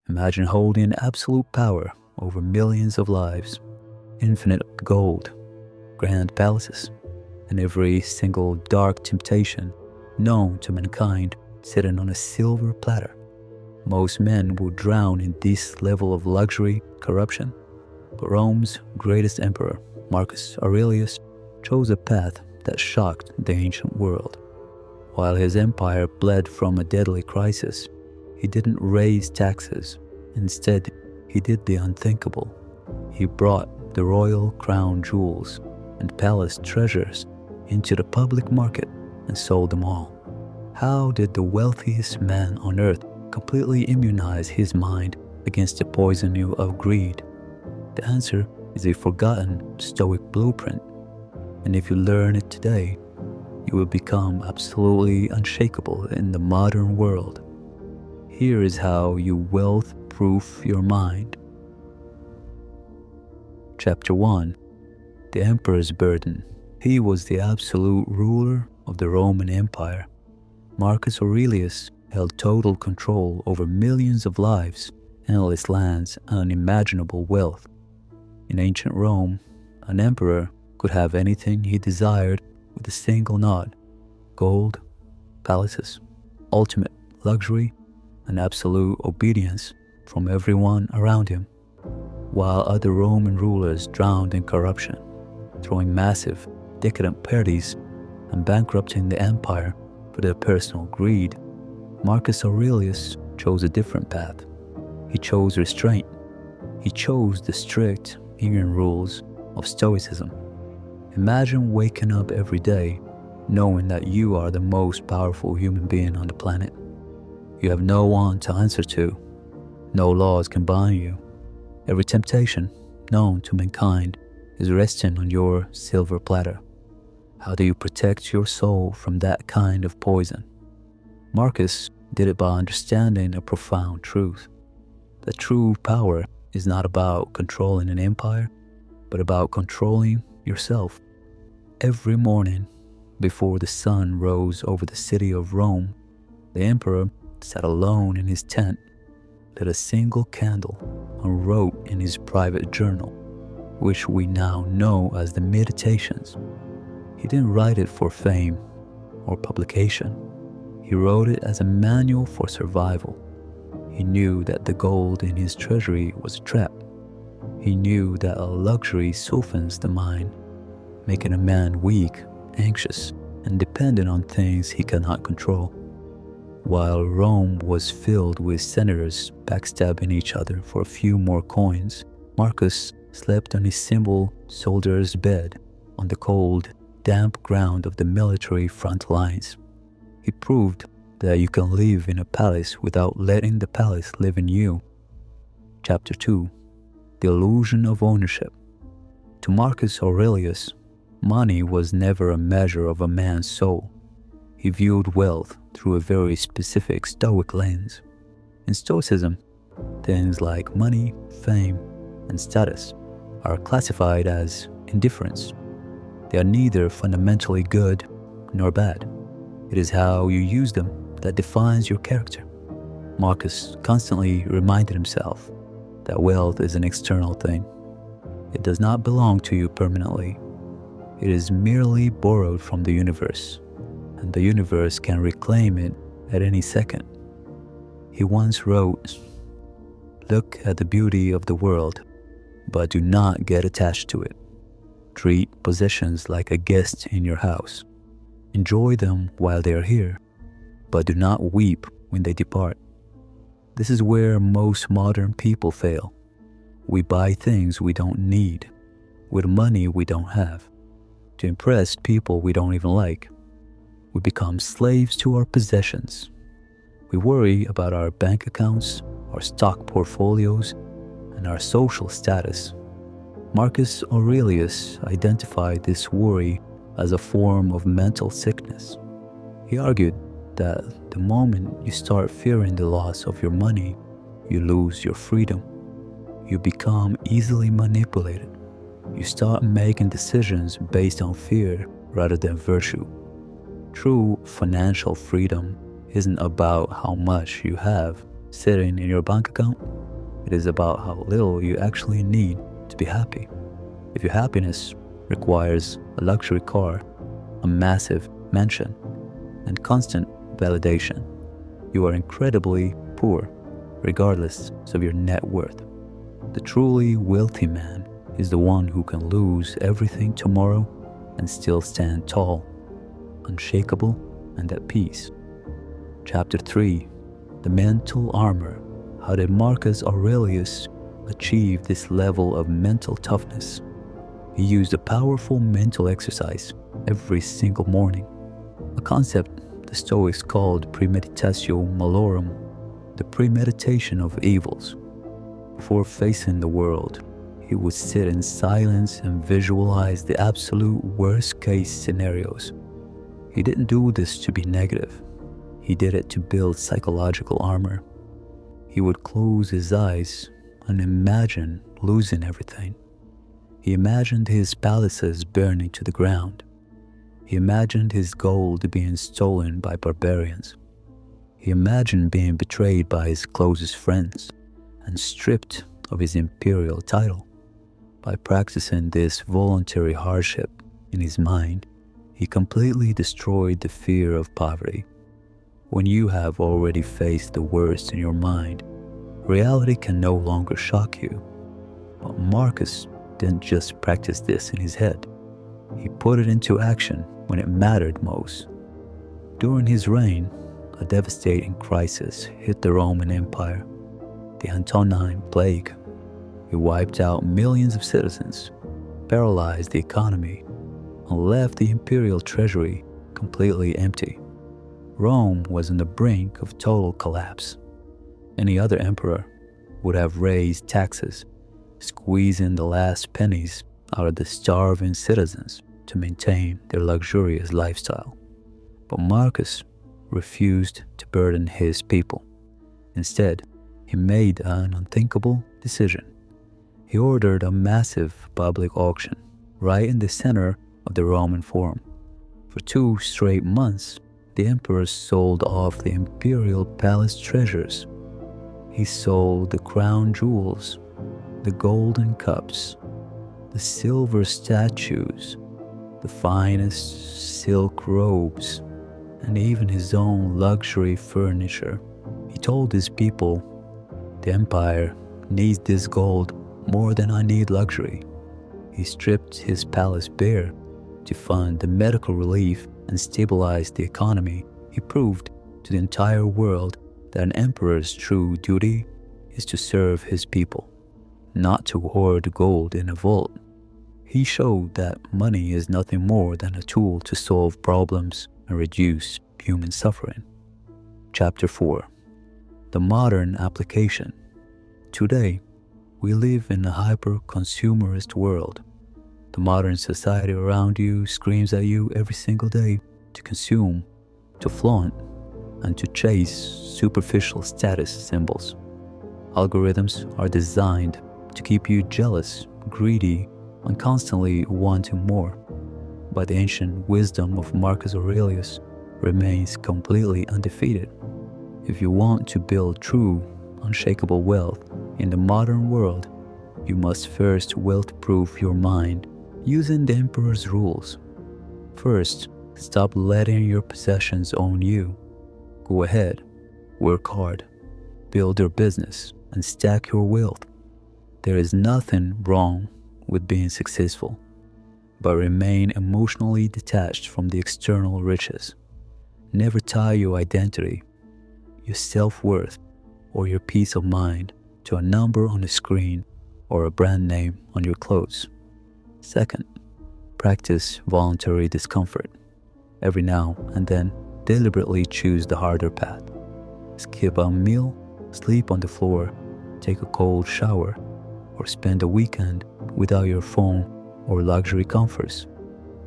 Imagine holding absolute power over millions of lives, infinite gold, grand palaces, and every single dark temptation known to mankind sitting on a silver platter. Most men would drown in this level of luxury, corruption. But Rome's greatest emperor, Marcus Aurelius, chose a path that shocked the ancient world. While his empire bled from a deadly crisis, he didn't raise taxes. Instead, he did the unthinkable. He brought the royal crown jewels and palace treasures into the public market and sold them all. How did the wealthiest man on earth completely immunize his mind against the poison of greed? The answer is a forgotten Stoic blueprint, and if you learn it today, you will become absolutely unshakable in the modern world. Here is how you wealth-proof your mind. Chapter 1. The Emperor's Burden. He was the absolute ruler of the Roman Empire. Marcus Aurelius held total control over millions of lives, endless lands, and unimaginable wealth. In ancient Rome, an emperor could have anything he desired with a single nod: gold, palaces, ultimate luxury, and absolute obedience from everyone around him, while other Roman rulers drowned in corruption, throwing massive, decadent parties and bankrupting the empire for their personal greed. Marcus Aurelius chose a different path. He chose restraint. He chose the strict, iron rules of Stoicism. Imagine waking up every day knowing that you are the most powerful human being on the planet. You have no one to answer to. No laws can bind you. Every temptation known to mankind is resting on your silver platter. How do you protect your soul from that kind of poison? Marcus did it by understanding a profound truth. That true power is not about controlling an empire, but about controlling yourself. Every morning, before the sun rose over the city of Rome, the emperor sat alone in his tent, lit a single candle, and wrote in his private journal, which we now know as the Meditations. He didn't write it for fame or publication. He wrote it as a manual for survival. He knew that the gold in his treasury was a trap. He knew that a luxury softens the mind, making a man weak, anxious, and dependent on things he cannot control. While Rome was filled with senators backstabbing each other for a few more coins, Marcus slept on his simple soldier's bed on the cold, damp ground of the military front lines. He proved that you can live in a palace without letting the palace live in you. Chapter 2. The Illusion of Ownership. To Marcus Aurelius, money was never a measure of a man's soul. He viewed wealth through a very specific Stoic lens. In Stoicism, things like money, fame, and status are classified as indifference. They are neither fundamentally good nor bad. It is how you use them that defines your character. Marcus constantly reminded himself that wealth is an external thing. It does not belong to you permanently. It is merely borrowed from the universe, and the universe can reclaim it at any second. He once wrote, "Look at the beauty of the world, but do not get attached to it. Treat possessions like a guest in your house. Enjoy them while they are here, but do not weep when they depart." This is where most modern people fail. We buy things we don't need, with money we don't have, to impress people we don't even like. We become slaves to our possessions. We worry about our bank accounts, our stock portfolios, and our social status. Marcus Aurelius identified this worry as a form of mental sickness. He argued that the moment you start fearing the loss of your money, you lose your freedom. You become easily manipulated. You start making decisions based on fear rather than virtue. True financial freedom isn't about how much you have sitting in your bank account. It is about how little you actually need to be happy. If your happiness requires a luxury car, a massive mansion, and constant validation, you are incredibly poor, regardless of your net worth. The truly wealthy man is the one who can lose everything tomorrow and still stand tall, unshakable, and at peace. Chapter 3: The Mental Armor. How did Marcus Aurelius achieve this level of mental toughness? He used a powerful mental exercise every single morning, a concept the Stoics called premeditatio malorum, the premeditation of evils. Before facing the world, he would sit in silence and visualize the absolute worst-case scenarios. He didn't do this to be negative. He did it to build psychological armor. He would close his eyes and imagine losing everything. He imagined his palaces burning to the ground. He imagined his gold being stolen by barbarians. He imagined being betrayed by his closest friends and stripped of his imperial title. By practicing this voluntary hardship in his mind, he completely destroyed the fear of poverty. When you have already faced the worst in your mind, reality can no longer shock you. But Marcus didn't just practice this in his head. He put it into action when it mattered most. During his reign, a devastating crisis hit the Roman Empire, the Antonine Plague. It wiped out millions of citizens, paralyzed the economy, and left the imperial treasury completely empty. Rome was on the brink of total collapse. Any other emperor would have raised taxes, squeezing the last pennies out of the starving citizens to maintain their luxurious lifestyle. But Marcus refused to burden his people. Instead, he made an unthinkable decision. He ordered a massive public auction right in the center of the Roman Forum. For 2 straight months, the emperor sold off the imperial palace treasures. He sold the crown jewels, the golden cups, the silver statues, the finest silk robes, and even his own luxury furniture. He told his people, "The empire needs this gold more than I need luxury." He stripped his palace bare to fund the medical relief and stabilize the economy. He proved to the entire world that an emperor's true duty is to serve his people, not to hoard gold in a vault. He showed that money is nothing more than a tool to solve problems and reduce human suffering. Chapter 4: The Modern Application. Today, we live in a hyper-consumerist world. The modern society around you screams at you every single day to consume, to flaunt, and to chase superficial status symbols. Algorithms are designed to keep you jealous, greedy, and constantly wanting more. But the ancient wisdom of Marcus Aurelius remains completely undefeated. If you want to build true, unshakable wealth in the modern world, you must first wealth-proof your mind using the emperor's rules. First, stop letting your possessions own you. Go ahead, work hard, build your business, and stack your wealth. There is nothing wrong with being successful, but remain emotionally detached from the external riches. Never tie your identity, your self-worth, or your peace of mind to a number on a screen or a brand name on your clothes. Second, practice voluntary discomfort. Every now and then, deliberately choose the harder path. Skip a meal, sleep on the floor, take a cold shower, or spend a weekend without your phone or luxury comforts.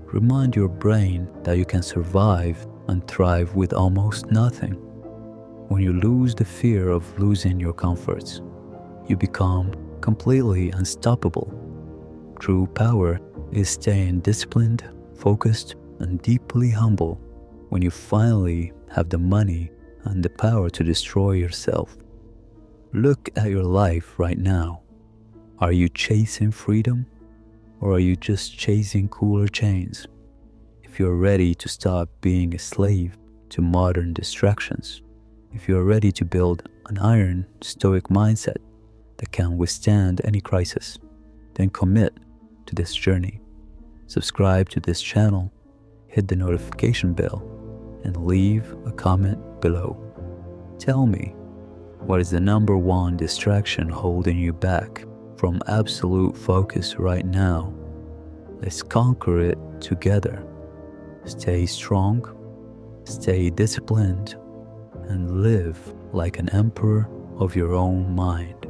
Remind your brain that you can survive and thrive with almost nothing. When you lose the fear of losing your comforts, you become completely unstoppable. True power is staying disciplined, focused, and deeply humble when you finally have the money and the power to destroy yourself. Look at your life right now. Are you chasing freedom, or are you just chasing cooler chains? If you're ready to stop being a slave to modern distractions, if you're ready to build an iron, stoic mindset that can withstand any crisis, then commit to this journey. Subscribe to this channel, hit the notification bell, and leave a comment below. Tell me, what is the number one distraction holding you back from absolute focus right now? Let's conquer it together. Stay strong, stay disciplined, and live like an emperor of your own mind.